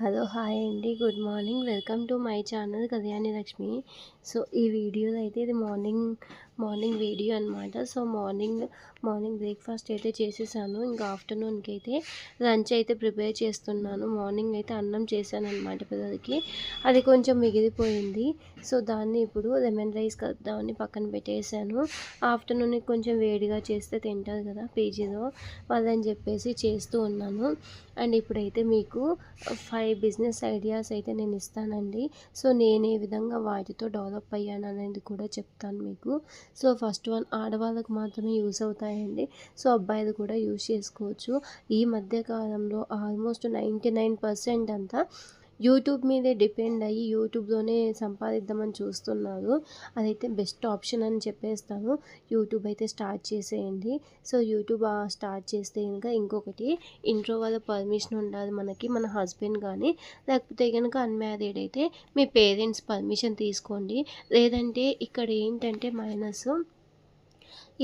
Hello hi అండి. Good morning. Welcome to my channel Kalyani Lakshmi. So ఈ వీడియోలో అయితే ఇది మార్నింగ్ వీడియో అనమాట. సో మార్నింగ్ బ్రేక్ఫాస్ట్ అయితే చేసేసాను. ఇంకా ఆఫ్టర్నూన్కి అయితే లంచ్ అయితే ప్రిపేర్ చేస్తున్నాను. మార్నింగ్ అయితే అన్నం చేశాను అనమాట పిల్లలకి. అది కొంచెం మిగిలిపోయింది. సో దాన్ని ఇప్పుడు లెమన్ రైస్ కలుపుదామని పక్కన పెట్టేశాను. ఆఫ్టర్నూన్కి కొంచెం వేడిగా చేస్తే తింటారు కదా పీజీలో వాళ్ళని చెప్పేసి చేస్తూ ఉన్నాను. అండ్ ఇప్పుడైతే మీకు 5 బిజినెస్ ఐడియాస్ అయితే నేను ఇస్తానండి. సో నేను ఏ విధంగా వాటితో డెవలప్ అయ్యాను అనేది కూడా చెప్తాను మీకు. సో ఫస్ట్ వన్ ఆడవాళ్ళకు మాత్రమే యూస్ అవుతాయండి. సో అబ్బాయిలు కూడా యూస్ చేసుకోవచ్చు. ఈ మధ్య కాలంలో ఆల్మోస్ట్ 99% అంతా యూట్యూబ్ మీదే డిపెండ్ అయ్యి యూట్యూబ్లోనే సంపాదిద్దామని చూస్తున్నారు. అదైతే బెస్ట్ ఆప్షన్ అని చెప్పేస్తాను. యూట్యూబ్ అయితే స్టార్ట్ చేసేయండి. సో యూట్యూబ్ స్టార్ట్ చేస్తే కనుక ఇంకొకటి ఇంట్లో వాళ్ళ పర్మిషన్ ఉండాలి మనకి. మన హస్బెండ్ కానీ లేకపోతే కనుక అన్మ్యారీడ్ అయితే మీ పేరెంట్స్ పర్మిషన్ తీసుకోండి. లేదంటే ఇక్కడ ఏంటంటే మైనస్,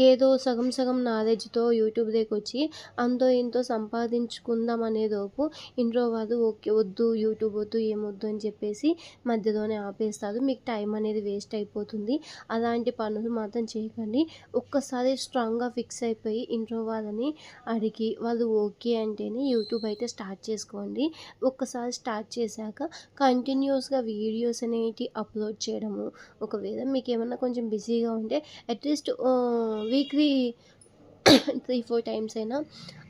ఏదో సగం సగం నాలెడ్జ్తో యూట్యూబ్ వచ్చి అంతో ఇంతో సంపాదించుకుందాం అనేలోపు ఇంట్లో వాళ్ళు ఓకే వద్దు యూట్యూబ్ వద్దు ఏమొద్దు అని చెప్పేసి మధ్యలోనే ఆపేస్తారు. మీకు టైం అనేది వేస్ట్ అయిపోతుంది. అలాంటి పనులు మాత్రం చేయకండి. ఒక్కసారి స్ట్రాంగ్గా ఫిక్స్ అయిపోయి ఇంట్లో వాళ్ళని అడిగి వాళ్ళు ఓకే అంటేనే యూట్యూబ్ అయితే స్టార్ట్ చేసుకోండి. ఒక్కసారి స్టార్ట్ చేశాక కంటిన్యూస్గా వీడియోస్ అనేవి అప్లోడ్ చేయడము, ఒకవేళ మీకు ఏమన్నా కొంచెం బిజీగా ఉంటే అట్లీస్ట్ వీక్లీ 3-4 టైమ్స్ అయినా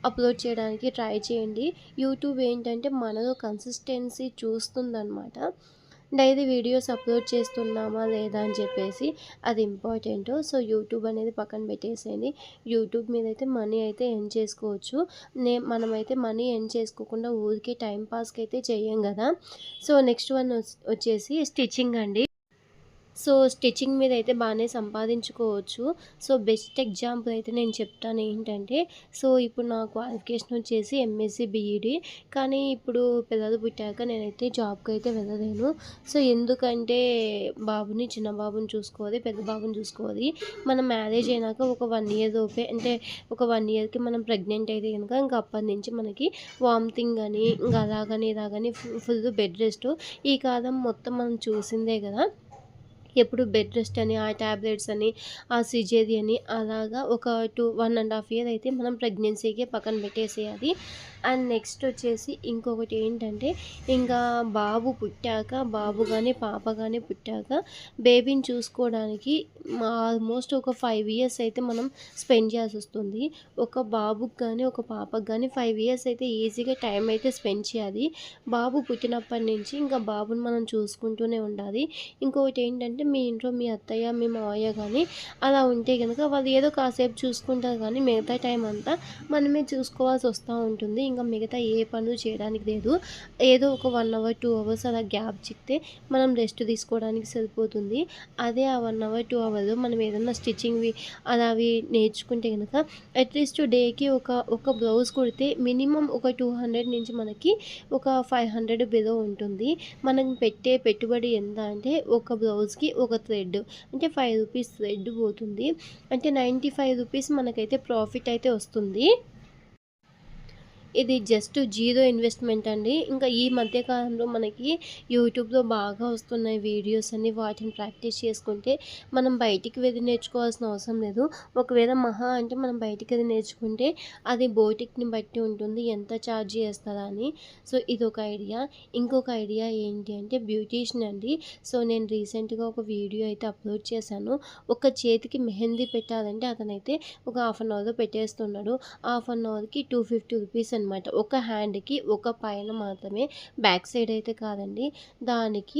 అప్లోడ్ చేయడానికి ట్రై చేయండి. యూట్యూబ్ ఏంటంటే మనలో కన్సిస్టెన్సీ చూస్తుందన్నమాట. డైలీ వీడియోస్ అప్లోడ్ చేస్తున్నామా లేదా అని చెప్పేసి అది ఇంపార్టెంట్. సో యూట్యూబ్ అనేది పక్కన పెట్టేసేయండి. యూట్యూబ్ మీద అయితే మనీ అయితే ఎర్న్ చేసుకోవచ్చు. మనమైతే మనీ ఎర్న్ చేసుకోకుండా ఊరికే టైం పాస్కి అయితే చెయ్యం కదా. సో నెక్స్ట్ వన్ వచ్చేసి స్టిచ్చింగ్ అండి. సో స్టిచ్చింగ్ మీద అయితే బాగానే సంపాదించుకోవచ్చు. సో బెస్ట్ ఎగ్జాంపుల్ అయితే నేను చెప్తాను ఏంటంటే, సో ఇప్పుడు నా క్వాలిఫికేషన్ వచ్చేసి ఎంఎస్సి బీఈడి. కానీ ఇప్పుడు పిల్లలు పుట్టాక నేనైతే జాబ్కి అయితే వెళ్ళలేను. సో ఎందుకంటే చిన్న బాబుని చూసుకోవాలి, పెద్ద బాబుని చూసుకోవాలి. మనం మ్యారేజ్ అయినాక ఒక 1 ఇయర్ లోపే, అంటే ఒక 1 ఇయర్కి మనం ప్రెగ్నెంట్ అయితే కనుక ఇంకా అప్పటి నుంచి మనకి వామిటింగ్ అని ఇంకా అలాగని ఇలాగని ఫుల్ బెడ్ రెస్ట్. ఈ కాలం మొత్తం మనం చూసిందే కదా. ఎప్పుడు బెడ్ రెస్ట్ అని, ఆ ట్యాబ్లెట్స్ అని, ఆ సిజేరియన్ అని అలాగా ఒక 1.5 ఇయర్ అయితే మనం ప్రెగ్నెన్సీకే పక్కన పెట్టేసేయాలి. అండ్ నెక్స్ట్ వచ్చేసి ఇంకొకటి ఏంటంటే, ఇంకా బాబు కానీ పాప కానీ పుట్టాక బేబీని చూసుకోవడానికి ఆల్మోస్ట్ ఒక 5 ఇయర్స్ అయితే మనం స్పెండ్ చేయాల్సి వస్తుంది. ఒక బాబుకి కానీ ఒక పాపకు కానీ 5 ఇయర్స్ అయితే ఈజీగా టైం అయితే స్పెండ్ చేయాలి. బాబు పుట్టినప్పటి నుంచి ఇంకా బాబుని మనం చూసుకుంటూనే ఉండాలి. ఇంకొకటి ఏంటంటే, మీ ఇంట్లో మీ అత్తయ్య మీ మావయ్య కానీ అలా ఉంటే కనుక వాళ్ళు ఏదో కాసేపు చూసుకుంటారు, కానీ మిగతా టైం అంతా మనమే చూసుకోవాల్సి వస్తూ ఉంటుంది. ఇంకా మిగతా ఏ పనులు చేయడానికి లేదు. ఏదో ఒక 1 అవర్ 2 అవర్స్ అలా గ్యాప్ చిక్కితే మనం రెస్ట్ తీసుకోవడానికి సరిపోతుంది. అదే ఆ 1 అవర్ 2 అవర్లో మనం ఏదన్నా స్టిచ్చింగ్వి అవి నేర్చుకుంటే కనుక అట్లీస్ట్ డేకి ఒక బ్లౌజ్ కుడితే మినిమం ఒక 200 నుంచి మనకి ఒక 500 బిలో ఉంటుంది. మనం పెట్టే పెట్టుబడి ఎంత అంటే, ఒక బ్లౌజ్కి ఒక థ్రెడ్ అంటే 5 రూపీస్ థ్రెడ్ పోతుంది. అంటే 95 రూపీస్ మనకైతే ప్రాఫిట్ అయితే వస్తుంది. ఇది జస్ట్ జీరో ఇన్వెస్ట్మెంట్ అండి. ఇంకా ఈ మధ్య కాలంలో మనకి యూట్యూబ్లో బాగా వస్తున్నాయి వీడియోస్ అన్ని, వాటిని ప్రాక్టీస్ చేసుకుంటే మనం బయటికి వెళ్ళి నేర్చుకోవాల్సిన అవసరం లేదు. ఒకవేళ మహా అంటే మనం బయటికి వెళ్ళి నేర్చుకుంటే అది బోటిక్ని బట్టి ఉంటుంది ఎంత ఛార్జ్ చేస్తారా అని. సో ఇదొక ఐడియా. ఇంకొక ఐడియా ఏంటి అంటే బ్యూటీషియన్ అండి. సో నేను రీసెంట్గా ఒక వీడియో అయితే అప్లోడ్ చేశాను. ఒక చేతికి మెహందీ పెట్టాలంటే అతనైతే ఒక హాఫ్ అన్ అవర్లో పెట్టేస్తున్నాడు. హాఫ్ అన్ అవర్కి 250 రూపీస్ అనమాట. ఒక హ్యాండ్కి ఒక పైన మాత్రమే, బ్యాక్ సైడ్ అయితే కాదండి. దానికి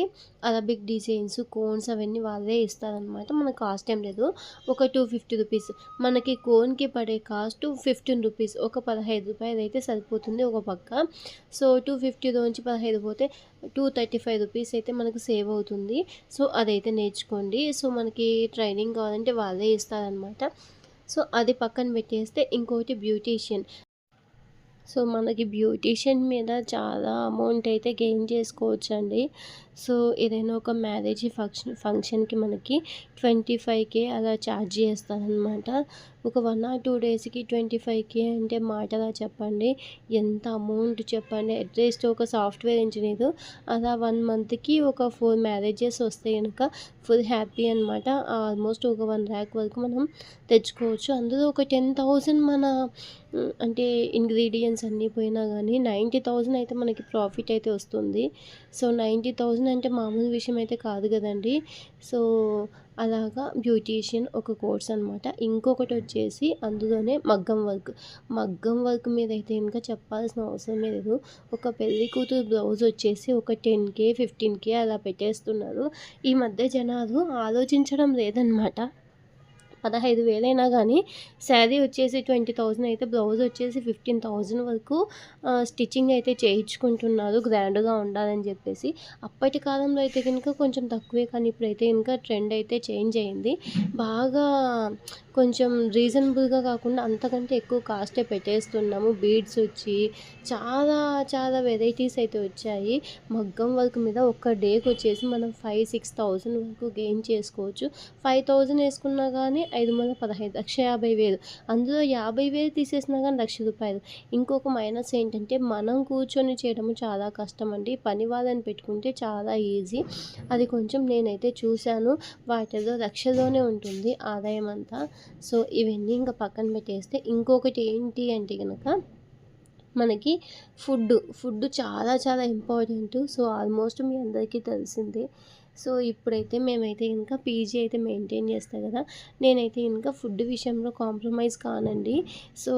అరబిక్ డిజైన్స్ కోన్స్ అవన్నీ వాళ్ళే ఇస్తారనమాట. మనకు కాస్ట్ ఏం లేదు. ఒక 250 రూపీస్. మనకి కోన్కి పడే కాస్ట్ 15 రూపీస్. ఒక 15 రూపాయలు అయితే సరిపోతుంది ఒక పక్క. సో 250లోంచి 15 పోతే 235 రూపీస్ అయితే మనకు సేవ్ అవుతుంది. సో అదైతే నేర్చుకోండి. సో మనకి ట్రైనింగ్ కావాలంటే వాళ్ళే ఇస్తారనమాట. సో అది పక్కన పెట్టేస్తే ఇంకోటి బ్యూటీషియన్. సో మనకి బ్యూటీషియన్ మీద చాలా అమౌంట్ అయితే గెయిన్ చేసుకోవచ్చండి. సో ఏదైనా ఒక మ్యారేజ్ ఫంక్షన్‌కి మనకి 25,000 అలా ఛార్జ్ చేస్తారనమాట. ఒక 1 ఆర్ 2 డేస్‌కి 25,000 అంటే మాటలా చెప్పండి. ఎంత అమౌంట్ చెప్పండి. అట్‌లీస్ట్ ఒక సాఫ్ట్‌వేర్ ఇంజినీర్ అలా 1 మంత్‌కి ఒక 4 మ్యారేజెస్ వస్తే గనుక ఫుల్ హ్యాపీ అనమాట. ఆల్మోస్ట్ ఒక 1,00,000 వరకు మనం తెచ్చుకోవచ్చు. అందులో ఒక 10,000 మన అంటే ఇంగ్రీడియెంట్స్ అన్నీ పోయినా గానీ 90,000 అయితే మనకి ప్రాఫిట్ అయితే వస్తుంది. సో 90,000 అంటే మామూలు విషయం అయితే కాదు గదండీ! సో అలాగా బ్యూటీషియన్ ఒక కోర్స్ అనమాట. ఇంకొకటొచ్చేసి అందులోనే మగ్గం వర్క్ మీదైతే ఇంకా చెప్పాల్సిన అవసరమే లేదు. ఒక పెళ్లి కూతురు బ్లౌజ్ వచ్చేసి ఒక 10,000, 15,000 అలా పెట్టేస్తున్నారు. ఈ మధ్య జనాలు ఆలోచించడం లేదనమాట. 15,000 అయినా గానీ శారీ వచ్చేసి 20,000 అయితే బ్లౌజ్ వచ్చేసి 15,000 వరకు స్టిచ్చింగ్ అయితే చేయించుకుంటున్నారు గ్రాండ్‌గా ఉండాలని చెప్పేసి. అప్పటి కాలంలో అయితే గనుక కొంచెం తక్కువే, కానీ ఇప్పుడైతే ఇంకా ట్రెండ్ అయితే చేంజ్ అయింది. బాగా కొంచెం రీజనబుల్‌గా కాకుండా అంతకంటే ఎక్కువ కాస్టే పెట్టేస్తున్నాము. బీడ్స్ వచ్చి చాలా చాలా వెరైటీస్ అయితే వచ్చాయి. మగ్గం వర్క్ మీద ఒక్క డేకొచ్చేసి మనం 5,000, 6,000 వరకు గెయిన్ చేసుకోవచ్చు. 5,000 వేసుకున్నా గానీ 5×15 1,50,000. అందులో 50,000 తీసేసినా గానీ రూ. 1,00,000. ఇంకొక మైనస్ ఏంటంటే మనం కూర్చొని చేయడము చాలా కష్టమండి. పని వాళ్ళని పెట్టుకుంటే చాలా ఈజీ. అది కొంచెం నేనైతే చూశాను. వాటిలో లక్షల్లోనే ఉంటుంది ఆదాయం అంతా. సో ఇవన్నీ ఇంకా పక్కన పెట్టేస్తే ఇంకొకటి ఏంటి అంటే గనక మనకి ఫుడ్ చాలా చాలా ఇంపార్టెంటు. సో ఆల్మోస్ట్ మీ అందరికీ తెలిసిందే. సో ఇప్పుడైతే మేమైతే ఇంకా పీజీ అయితే మెయింటైన్ చేస్తా కదా! నేనైతే ఇంకా ఫుడ్ విషయంలో కాంప్రమైజ్ కానండి. సో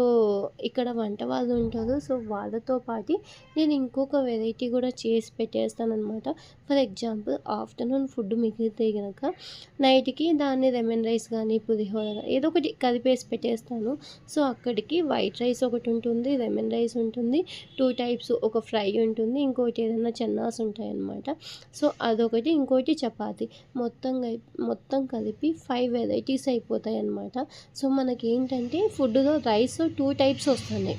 ఇక్కడ వంట వాళ్ళు ఉంటారు. సో వాళ్ళతో పాటి నేను ఇంకొక వెరైటీ కూడా చేసి పెట్టేస్తాననమాట. ఫర్ ఎగ్జాంపుల్ ఆఫ్టర్‌నూన్ ఫుడ్ మిగిలితే గనక నైట్‌కి దాన్ని లెమన్ రైస్ గానీ, పులిహోర ఏదో ఒకటి కలిపేసి పెట్టేస్తాను. సో అక్కడికి వైట్ రైస్ ఒకటి ఉంటుంది, లెమన్ రైస్ ఉంటుంది, 2 టైప్స్ ఒక ఫ్రై ఉంటుంది, ఇంకోటి ఏదైనా చెన్నాస్ ఉంటాయన్నమాట. సో అదొకటి, ఇంకోటి చపాతీ మొత్తం కలిపి 5 వెరైటీస్ అయిపోతాయన్నమాట. సో మనకేంటంటే ఫుడ్‌లో రైస్ 2 టైప్స్ వస్తున్నాయి.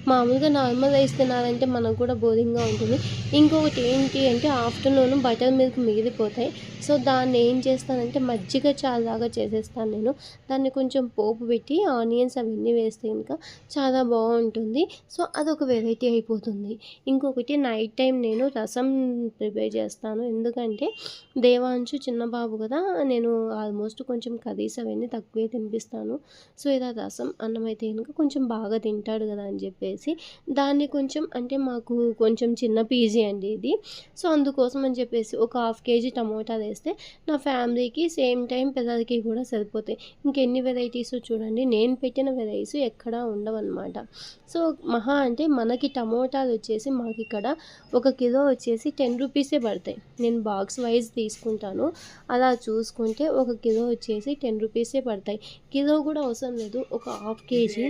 మామూలుగా నార్మల్ రైస్ తినాలంటే మనకు కూడా బోరింగ్‌గా ఉంటుంది. ఇంకొకటి ఏంటి అంటే ఆఫ్టర్‌నూన్ బటర్ మిల్క్ మిగిలిపోతాయి. సో దాన్ని ఏం చేస్తానంటే మజ్జిగ చారులాగా చేసేస్తాను నేను. దాన్ని కొంచెం పోపు పెట్టి ఆనియన్స్ అవన్నీ వేస్తే ఇంకా చాలా బాగుంటుంది. సో అదొక వెరైటీ అయిపోతుంది. ఇంకొకటి నైట్ టైం నేను రసం ప్రిపేర్ చేస్తాను. ఎందుకంటే దేవాంశు చిన్న బాబు కదా! నేను ఆల్మోస్ట్ కొంచెం కర్రీస్ అవన్నీ తక్కువే తినిపిస్తాను. సో ఇలా రసం అన్నం అయితే గనుక కొంచెం బాగా తింటాడు కదా అని చెప్పేసి దాన్ని కొంచెం అంటే మాకు కొంచెం చిన్న పీజీ అండి ఇది. సో అందుకోసం అని చెప్పేసి ఒక 1/2 కేజీ టమోటాలు వేస్తే నా ఫ్యామిలీకి సేమ్ టైం పిల్లలకి కూడా సరిపోతాయి. ఇంకెన్ని వెరైటీసో చూడండి. నేను పెట్టిన వెరైటీస్ ఎక్కడా ఉండవన్నమాట. సో మహా అంటే మనకి టమోటాలు వచ్చేసి మాకిక్కడ 1 కిలో వచ్చేసి 10 రూపీసే పడతాయి. నేను బాక్స్ వైజ్ తీసుకుంటాను. అలా చూసుకుంటే 1 కిలో వచ్చేసి 10 రూపీసే పడతాయి. కిలో కూడా అవసరం లేదు. ఒక 1/2 కేజీ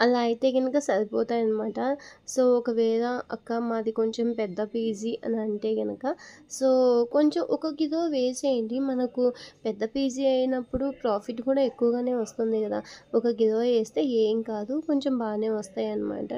అలా అయితే గనుక సరిపోతాయన్నమాట. సో ఒకవేళ అక్క మాది కొంచెం పెద్ద పీజీ అని అంటే గనక సో కొంచెం 1 కిలో వేసేయండి. మనకు పెద్ద పీజీ అయినప్పుడు ప్రాఫిట్ కూడా ఎక్కువగానే వస్తుంది కదా! 1 కిలో వేస్తే ఏం కాదు. కొంచెం బాగానే వస్తాయన్నమాట.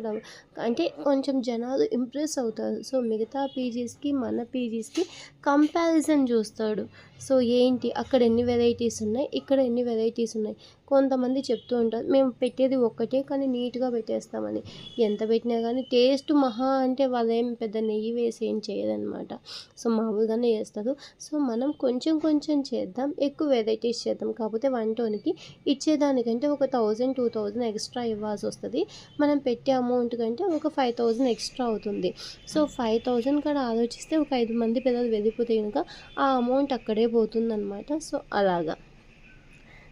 అంటే కొంచెం జనాలు ఇంప్రెస్ అవుతారు. సో మిగతా పీజీస్‌కి మన పీజీస్‌కి కంపారిజన్ చూస్తాడు. సో ఏంటి అక్కడ ఎన్ని వెరైటీస్ ఉన్నాయి, ఇక్కడ ఎన్ని వెరైటీస్ ఉన్నాయి. కొంతమంది చెప్తూ ఉంటారు మేము పెట్టేది ఒక్కటే కానీ నీట్‌గా పెట్టేస్తామని. ఎంత పెట్టినా కానీ టేస్ట్ మహా అంటే వాళ్ళేం పెద్ద నెయ్యి వేసి ఏం చేయరనమాట. సో మామూలుగానే చేస్తారు. సో మనం కొంచెం కొంచెం చేద్దాం, ఎక్కువ వెరైటీస్ చేద్దాం. కాకపోతే వంటోనికి ఇచ్చేదానికంటే ఒక 1,000, 2,000 ఎక్స్ట్రా ఇవ్వాల్సి వస్తది. మనం పెట్టే అమౌంట్ కంటే ఒక 5,000 ఎక్స్ట్రా అవుతుంది. సో 5,000 కాడ ఆలోచిస్తే ఒక 5 మంది పిల్లలు వెళ్ళిపోతే గనుక ఆ అమౌంట్ అక్కడే పోతుందనమాట. సో అలాగా.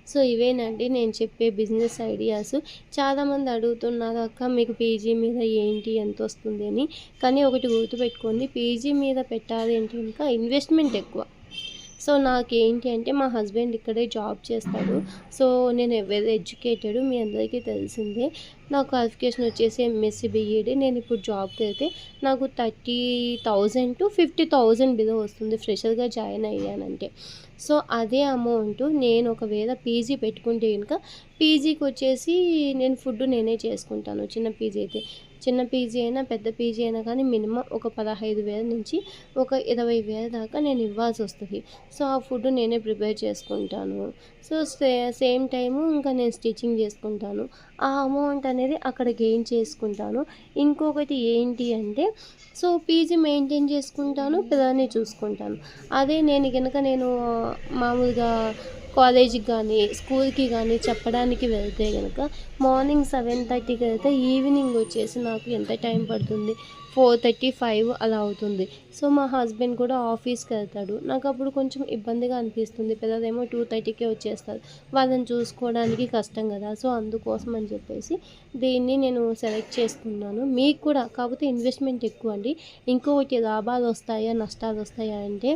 సో ఇవేనండి నేను చెప్పే బిజినెస్ ఐడియాస్. చాలామంది అడుగుతున్నారు అక్క మీకు పీజీ మీద ఏంటి ఎంత వస్తుంది అని. కానీ ఒకటి గుర్తుపెట్టుకోండి, పీజీ మీద పెట్టాలి అంటే ఇంకా ఇన్వెస్ట్మెంట్ ఎక్కువ. సో నాకేంటి అంటే మా హస్బెండ్ ఇక్కడే జాబ్ చేస్తాడు. సో నేను వెల్ ఎడ్యుకేటెడ్, మీ అందరికీ తెలిసిందే. నా క్వాలిఫికేషన్ వచ్చేసి ఎంఎస్సీ బీఈడీ. నేను ఇప్పుడు జాబ్కి వెళ్తే నాకు 30,000 to 50,000 బిలో వస్తుంది ఫ్రెషర్గా జాయిన్ అయ్యానంటే. సో అదే అమౌంట్ నేను ఒకవేళ పీజీ పెట్టుకుంటే కనుక పీజీకి వచ్చేసి నేను ఫుడ్ నేనే చేసుకుంటాను. చిన్న పీజీ అయినా పెద్ద పీజీ అయినా కానీ మినిమం ఒక 15,000 నుంచి ఒక 20,000 దాకా నేను ఇవ్వాల్సి వస్తుంది. సో ఆ ఫుడ్ నేనే ప్రిపేర్ చేసుకుంటాను. సో సేమ్ టైము ఇంకా నేను స్టిచ్చింగ్ చేసుకుంటాను. ఆ అమౌంట్ అనేది అక్కడ గెయిన్ చేసుకుంటాను. ఇంకొకటి ఏంటి అంటే సో పీజీ మెయింటైన్ చేసుకుంటాను, పిల్లల్ని చూసుకుంటాను. అదే నేను మామూలుగా కాలేజీకి కానీ స్కూల్కి కానీ చెప్పడానికి వెళ్తే కనుక మార్నింగ్ 7:30కి వెళ్తే ఈవినింగ్ వచ్చేసి నాకు ఎంత టైం పడుతుంది, 4:35 అలా అవుతుంది. సో మా హస్బెండ్ కూడా ఆఫీస్కి వెళ్తాడు. నాకు అప్పుడు కొంచెం ఇబ్బందిగా అనిపిస్తుంది. పిల్లలేమో 2:30కే వచ్చేస్తారు. వాళ్ళని చూసుకోవడానికి కష్టం కదా. సో అందుకోసం అని చెప్పేసి దీన్ని నేను సెలెక్ట్ చేసుకున్నాను. మీకు కూడా కాకపోతే ఇన్వెస్ట్మెంట్ ఎక్కువ అండి. ఇంకొకటి లాభాలు వస్తాయా నష్టాలు వస్తాయా అంటే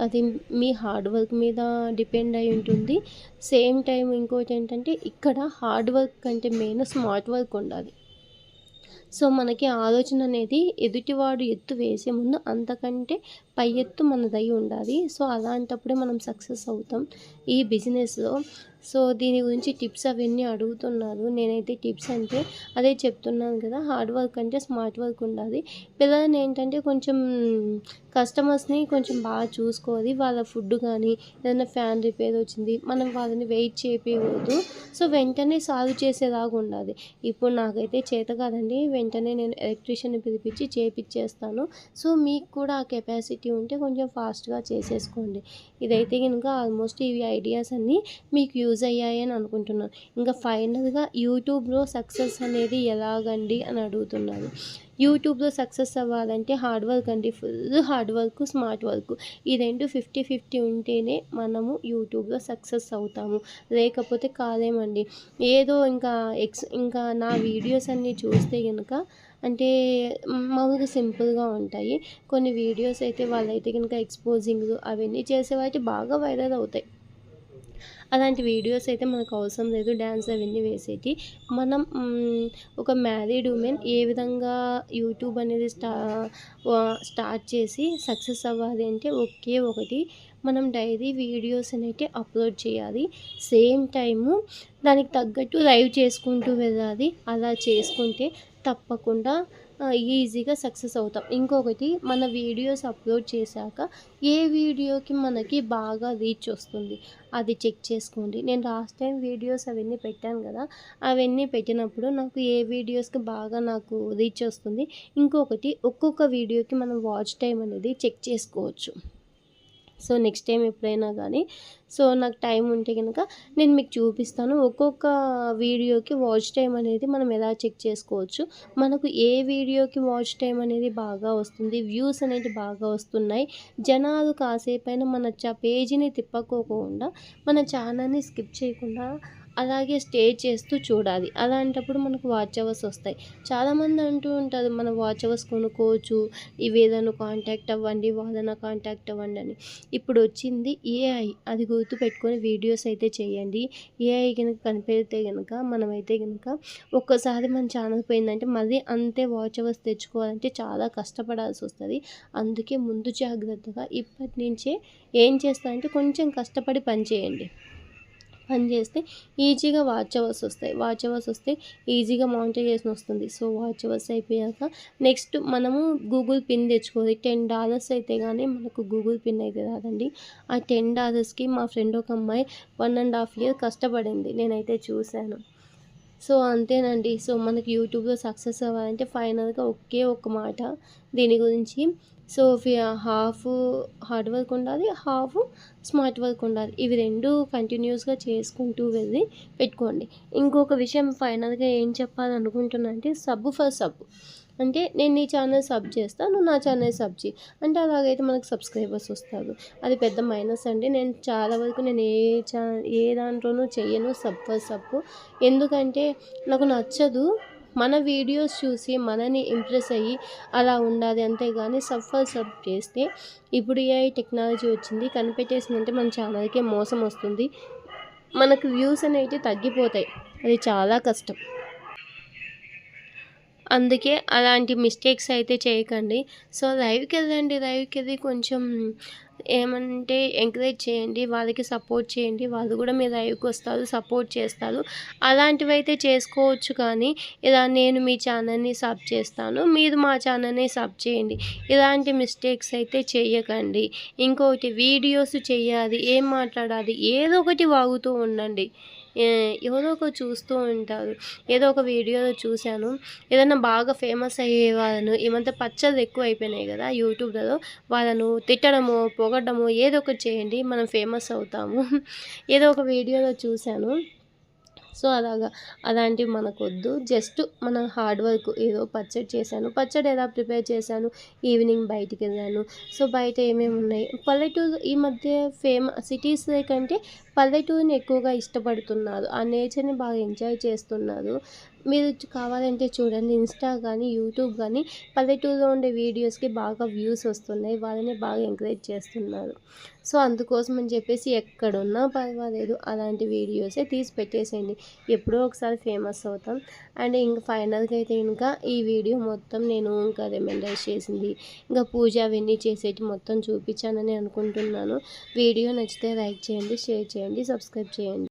అది మీ హార్డ్ వర్క్ మీద డిపెండ్ అయి ఉంటుంది. సేమ్ టైం ఇంకోటి ఏంటంటే ఇక్కడ హార్డ్ వర్క్ కంటే మెయిన్ స్మార్ట్ వర్క్ ఉండాలి. సో మనకి ఆలోచన అనేది ఎదుటివాడు ఎత్తు వేసే ముందు అంతకంటే పై ఎత్తు మనదై ఉండాలి. సో అలాంటప్పుడే మనం సక్సెస్ అవుతాం ఈ బిజినెస్లో. సో దీని గురించి టిప్స్ అవన్నీ అడుగుతున్నారు. నేనైతే టిప్స్ అంటే అదే చెప్తున్నాను కదా, హార్డ్ వర్క్ అంటే స్మార్ట్ వర్క్ ఉండాలి. పిల్లల్ని ఏంటంటే కొంచెం కస్టమర్స్ని కొంచెం బాగా చూసుకోవాలి. వాళ్ళ ఫుడ్ కానీ ఏదైనా ఫ్యాన్ రిపేర్ వచ్చింది మనం వాళ్ళని వెయిట్ చేయకూడదు. సో వెంటనే సాల్వ్ చేసేలాగా ఉండాలి. ఇప్పుడు నాకైతే చేత కాదండి, వెంటనే నేను ఎలక్ట్రీషియన్ని పిలిపించి చేపిచ్చేస్తాను. సో మీకు కూడా ఆ కెపాసిటీ ఉంటే కొంచెం ఫాస్ట్గా చేసేసుకోండి. ఇదైతే కనుక ఆల్మోస్ట్ ఇవి ఐడియాస్ అన్నీ మీకు యూజ్ అయ్యాయని అనుకుంటున్నాను. ఇంకా ఫైనల్గా యూట్యూబ్లో సక్సెస్ అనేది ఎలాగండి అని అడుగుతున్నారు. యూట్యూబ్లో సక్సెస్ అవ్వాలంటే హార్డ్ వర్క్ అండి. Full hard work, smart work ఈ రెండు 50-50 ఉంటేనే మనము యూట్యూబ్లో సక్సెస్ అవుతాము. లేకపోతే కాలేమండి. ఏదో ఇంకా నా వీడియోస్ అన్నీ చూస్తే కనుక అంటే మామూలుగా సింపుల్గా ఉంటాయి. కొన్ని వీడియోస్ అయితే వాళ్ళైతే కనుక ఎక్స్పోజింగ్ అవన్నీ చేసేవైతే బాగా వైరల్ అవుతాయి. అలాంటి వీడియోస్ అయితే మనకు అవసరం లేదు. డ్యాన్స్ అవన్నీ వేసేటి మనం ఒక మ్యారీడ్ ఉమెన్ ఏ విధంగా యూట్యూబ్ అనేది స్టార్ట్ చేసి సక్సెస్ అవ్వాలి అంటే ఒకే ఒకటి, మనం డైలీ వీడియోస్ అనేవి అప్లోడ్ చేయాలి. సేమ్ టైము దానికి తగ్గట్టు లైవ్ చేసుకుంటూ వెళ్ళాలి. అలా చేసుకుంటే తప్పకుండా ఈజీగా సక్సెస్ అవుతాం. ఇంకొకటి మన వీడియోస్ అప్లోడ్ చేశాక ఏ వీడియోకి మనకి బాగా రీచ్ వస్తుంది అది చెక్ చేసుకోండి. నేను లాస్ట్ టైం వీడియోస్ అవన్నీ పెట్టాను కదా, అవన్నీ పెట్టినప్పుడు నాకు ఏ వీడియోస్కి బాగా నాకు రీచ్ వస్తుంది. ఇంకొకటి ఒక్కొక్క వీడియోకి మనం వాచ్ టైం అనేది చెక్ చేసుకోవచ్చు. సో నెక్స్ట్ టైం ఎప్పుడైనా కానీ సో నాకు టైం ఉంటే కనుక నేను మీకు చూపిస్తాను. ఒక్కొక్క వీడియోకి వాచ్ టైం అనేది మనం ఎలా చెక్ చేసుకోవచ్చు, మనకు ఏ వీడియోకి వాచ్ టైం అనేది బాగా వస్తుంది, వ్యూస్ అనేది బాగా వస్తున్నాయి, జనాలు కాసేపైనా మన పేజీని తిప్పకోకుండా మన ఛానల్ని స్కిప్ చేయకుండా అలాగే స్టే చేస్తూ చూడాలి. అలాంటప్పుడు మనకు వాచ్ అవర్స్ వస్తాయి. చాలామంది అంటూ ఉంటారు మన వాచ్ అవర్స్ కొనుక్కోవచ్చు, ఏదైనా కాంటాక్ట్ అవ్వండి, వాళ్ళని కాంటాక్ట్ అవ్వండి అని. ఇప్పుడు వచ్చింది ఏఐ, అది గుర్తుపెట్టుకొని వీడియోస్ అయితే చేయండి. ఏఐ కనుక కనిపెడితే కనుక మనమైతే కనుక ఒక్కసారి మన ఛానల్ పోయిందంటే మళ్ళీ అంతే వాచ్ అవర్స్ తెచ్చుకోవాలంటే చాలా కష్టపడాల్సి వస్తుంది. అందుకే ముందు జాగ్రత్తగా ఇప్పటి నుంచే ఏం చేస్తారంటే కొంచెం కష్టపడి పని చేస్తే ఈజీగా వాచ్ అవర్స్ వస్తే ఈజీగా మానిటైజేషన్ వస్తుంది. సో వాచ్ అవర్స్ అయిపోయాక నెక్స్ట్ మనము గూగుల్ పిన్ తెచ్చుకోవాలి. $10 అయితే కానీ మనకు గూగుల్ పిన్ అయితే రాదండి. ఆ $10కి మా ఫ్రెండ్ ఒక అమ్మాయి 1.5 year కష్టపడింది, నేనైతే చూశాను. సో అంతేనండి. సో మనకి యూట్యూబ్లో సక్సెస్ అవ్వాలంటే ఫైనల్గా ఒకే ఒక మాట దీని గురించి. సో హాఫ్ హార్డ్ వర్క్ ఉండాలి, హాఫ్ స్మార్ట్ వర్క్ ఉండాలి. ఇవి రెండు కంటిన్యూస్గా చేసుకుంటూ వెళ్ళి పెట్టుకోండి. ఇంకొక విషయం ఫైనల్గా ఏం చెప్పాలనుకుంటున్నా అంటే సబ్ ఫర్ సబ్ అంటే నేను నీ ఛానల్ సబ్ చేస్తాను, నువ్వు నా ఛానల్ సబ్ చేయి అంటే అలాగైతే మనకు సబ్స్క్రైబర్స్ వస్తారు. అది పెద్ద మైనస్ అండి. నేను చాలా వరకు నేను ఏ దాంట్లోనూ చెయ్యను సబ్ ఫర్ సబ్. ఎందుకంటే నాకు నచ్చదు. మన వీడియోస్ చూసి మనని ఇంప్రెస్ అయ్యి అలా ఉండాలి. అంతేగాని సబ్ ఫర్ సబ్ చేస్తే ఇప్పుడు ఏఐ టెక్నాలజీ వచ్చింది, కనిపెట్టేసిందంటే మన ఛానల్కే మోసం వస్తుంది. మనకు వ్యూస్ అనేవి తగ్గిపోతాయి, అది చాలా కష్టం. అందుకే అలాంటి మిస్టేక్స్ అయితే చేయకండి. సో లైవ్‌కెళ్ళండి. లైవ్‌కెళ్ళి కొంచెం ఏమంటే ఎంకరేజ్ చేయండి. వాళ్ళకి సపోర్ట్ చేయండి. వాళ్ళు కూడా మీ లైవ్‌కొస్తారు, సపోర్ట్ చేస్తారు. అలాంటివైతే చేసుకోవచ్చు కానీ, ఇలా నేను మీ ఛానల్‌ని సబ్ చేస్తాను, మీరు మా ఛానల్‌ని సబ్ చేయండి, ఇలాంటి మిస్టేక్స్ అయితే చెయ్యకండి. ఇంకోటి వీడియోస్ చెయ్యాలి, ఏం మాట్లాడాలి, ఏదో ఒకటి వాగుతూ ఉండండి. ఎవరో ఒకరు చూస్తూ ఉంటారు. ఏదో ఒక వీడియోలో చూశాను. ఏదన్నా బాగా ఫేమస్ అయ్యే వాళ్ళను ఈ మధ్య పచ్చళ్ళు ఎక్కువైపోయినాయి గదా యూట్యూబ్‌లలో. వాళ్ళను తిట్టడమో, పొగడ్డమో ఏదో ఒకటి చేయండి. మనం ఫేమస్ అవుతాము. ఏదో ఒక వీడియోలో చూశాను. సో అలాంటివి మనకొద్దు. జస్ట్ మన హార్డ్ వర్క్ ఏదో పచ్చడి చేశాను. పచ్చడి ఎలా ప్రిపేర్ చేశాను, ఈవినింగ్ బయటికెళ్ళాను. సో బయట ఏమేమి ఉన్నాయి, పల్లెటూరు ఈ మధ్య సిటీస్‌లో కంటే పల్లెటూరుని ఎక్కువగా ఇష్టపడుతున్నారు. ఆ నేచర్‌ని బాగా ఎంజాయ్ చేస్తున్నారు. మీరు కావాలంటే చూడండి, ఇన్‌స్టా గానీ, యూట్యూబ్ గానీ పల్లెటూరులో ఉండే వీడియోస్‌కి బాగా వ్యూస్ వస్తున్నాయి. వాళ్ళని బాగా ఎంకరేజ్ చేస్తున్నారు. సో అందుకోసం అని చెప్పేసి ఎక్కడున్నా పర్వాలేదు, అలాంటి వీడియోసే తీసి పెట్టేసేయండి. ఎప్పుడో ఒకసారి ఫేమస్ అవుతాం. అండ్ ఇంక ఫైనల్‌గా అయితే ఇంకా ఈ వీడియో మొత్తం నేను ఇంకా రిమైండర్స్ చేసింది, ఇంకా పూజ అవన్నీ చేసేటివి మొత్తం చూపించానని అనుకుంటున్నాను. వీడియో నచ్చితే లైక్ చేయండి, షేర్ చేయండి, సబ్స్క్రైబ్ చేయండి.